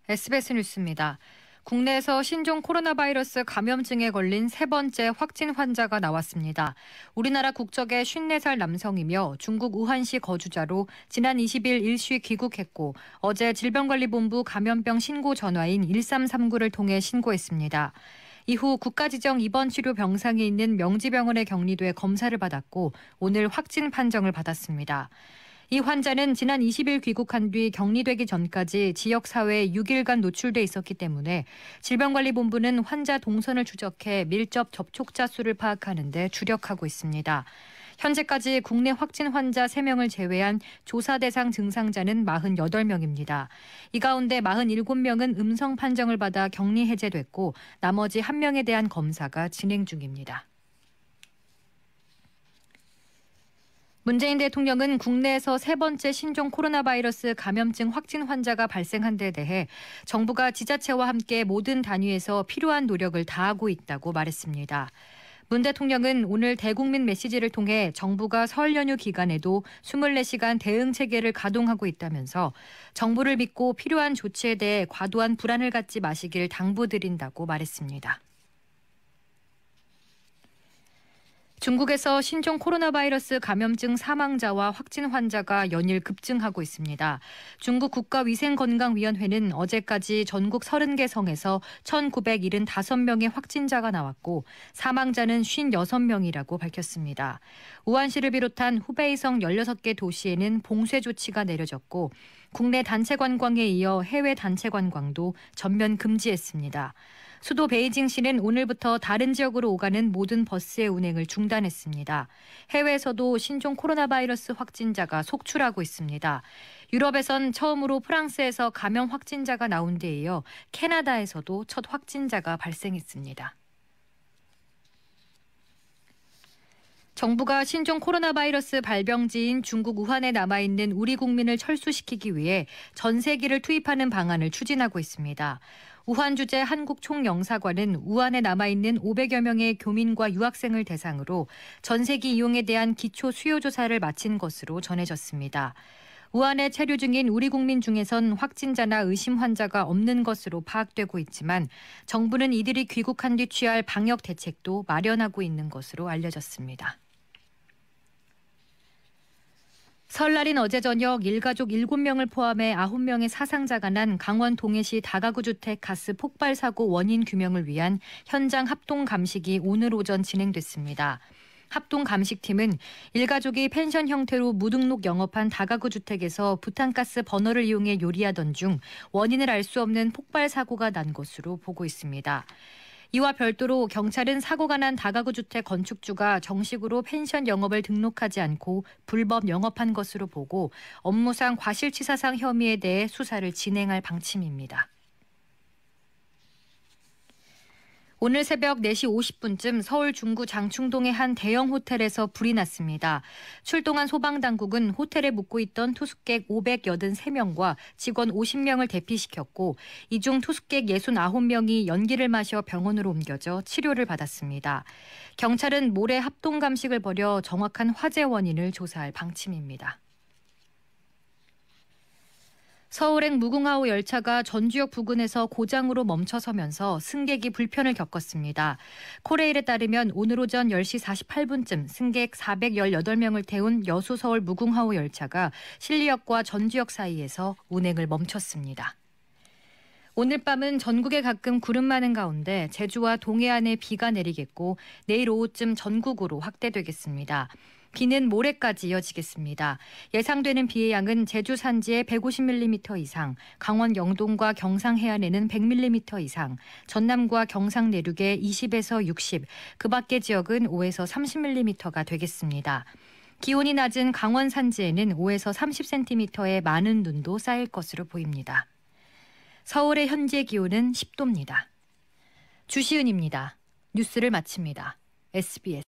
SBS 뉴스입니다. 국내에서 신종 코로나 바이러스 감염증에 걸린 세 번째 확진 환자가 나왔습니다. 우리나라 국적의 54살 남성이며 중국 우한시 거주자로 지난 20일 일시 귀국했고 어제 질병관리본부 감염병 신고 전화인 1339를 통해 신고했습니다. 이후 국가지정 입원치료 병상에 있는 명지병원에 격리돼 검사를 받았고 오늘 확진 판정을 받았습니다. 이 환자는 지난 20일 귀국한 뒤 격리되기 전까지 지역사회에 6일간 노출돼 있었기 때문에 질병관리본부는 환자 동선을 추적해 밀접 접촉자 수를 파악하는 데 주력하고 있습니다. 현재까지 국내 확진 환자 3명을 제외한 조사 대상 증상자는 48명입니다. 이 가운데 47명은 음성 판정을 받아 격리 해제됐고 나머지 1명에 대한 검사가 진행 중입니다. 문재인 대통령은 국내에서 세 번째 신종 코로나 바이러스 감염증 확진 환자가 발생한 데 대해 정부가 지자체와 함께 모든 단위에서 필요한 노력을 다하고 있다고 말했습니다. 문 대통령은 오늘 대국민 메시지를 통해 정부가 설 연휴 기간에도 24시간 대응 체계를 가동하고 있다면서 정부를 믿고 필요한 조치에 대해 과도한 불안을 갖지 마시길 당부드린다고 말했습니다. 중국에서 신종 코로나 바이러스 감염증 사망자와 확진 환자가 연일 급증하고 있습니다. 중국 국가위생건강위원회는 어제까지 전국 30개 성에서 1,975명의 확진자가 나왔고 사망자는 56명이라고 밝혔습니다. 우한시를 비롯한 후베이성 16개 도시에는 봉쇄 조치가 내려졌고 국내 단체 관광에 이어 해외 단체 관광도 전면 금지했습니다. 수도 베이징시는 오늘부터 다른 지역으로 오가는 모든 버스의 운행을 중단했습니다. 해외에서도 신종 코로나 바이러스 확진자가 속출하고 있습니다. 유럽에선 처음으로 프랑스에서 감염 확진자가 나온 데 이어 캐나다에서도 첫 확진자가 발생했습니다. 정부가 신종 코로나 바이러스 발병지인 중국 우한에 남아있는 우리 국민을 철수시키기 위해 전세기를 투입하는 방안을 추진하고 있습니다. 우한 주재 한국 총영사관은 우한에 남아있는 500여 명의 교민과 유학생을 대상으로 전세기 이용에 대한 기초 수요 조사를 마친 것으로 전해졌습니다. 우한에 체류 중인 우리 국민 중에선 확진자나 의심 환자가 없는 것으로 파악되고 있지만 정부는 이들이 귀국한 뒤 취할 방역 대책도 마련하고 있는 것으로 알려졌습니다. 설날인 어제 저녁 일가족 7명을 포함해 9명의 사상자가 난 강원 동해시 다가구 주택 가스 폭발 사고 원인 규명을 위한 현장 합동 감식이 오늘 오전 진행됐습니다. 합동 감식팀은 일가족이 펜션 형태로 무등록 영업한 다가구 주택에서 부탄가스 버너를 이용해 요리하던 중 원인을 알 수 없는 폭발 사고가 난 것으로 보고 있습니다. 이와 별도로 경찰은 사고가 난 다가구 주택 건축주가 정식으로 펜션 영업을 등록하지 않고 불법 영업한 것으로 보고 업무상 과실치사상 혐의에 대해 수사를 진행할 방침입니다. 오늘 새벽 4시 50분쯤 서울 중구 장충동의 한 대형 호텔에서 불이 났습니다. 출동한 소방당국은 호텔에 묵고 있던 투숙객 583명과 직원 50명을 대피시켰고 이 중 투숙객 69명이 연기를 마셔 병원으로 옮겨져 치료를 받았습니다. 경찰은 모레 합동 감식을 벌여 정확한 화재 원인을 조사할 방침입니다. 서울행 무궁화호 열차가 전주역 부근에서 고장으로 멈춰서면서 승객이 불편을 겪었습니다. 코레일에 따르면 오늘 오전 10시 48분쯤 승객 418명을 태운 여수 서울 무궁화호 열차가 신리역과 전주역 사이에서 운행을 멈췄습니다. 오늘 밤은 전국에 가끔 구름 많은 가운데 제주와 동해안에 비가 내리겠고 내일 오후쯤 전국으로 확대되겠습니다. 비는 모레까지 이어지겠습니다. 예상되는 비의 양은 제주 산지에 150mm 이상, 강원 영동과 경상 해안에는 100mm 이상, 전남과 경상 내륙에 20에서 60, 그 밖의 지역은 5에서 30mm가 되겠습니다. 기온이 낮은 강원 산지에는 5에서 30cm의 많은 눈도 쌓일 것으로 보입니다. 서울의 현재 기온은 10도입니다. 주시은입니다. 뉴스를 마칩니다. SBS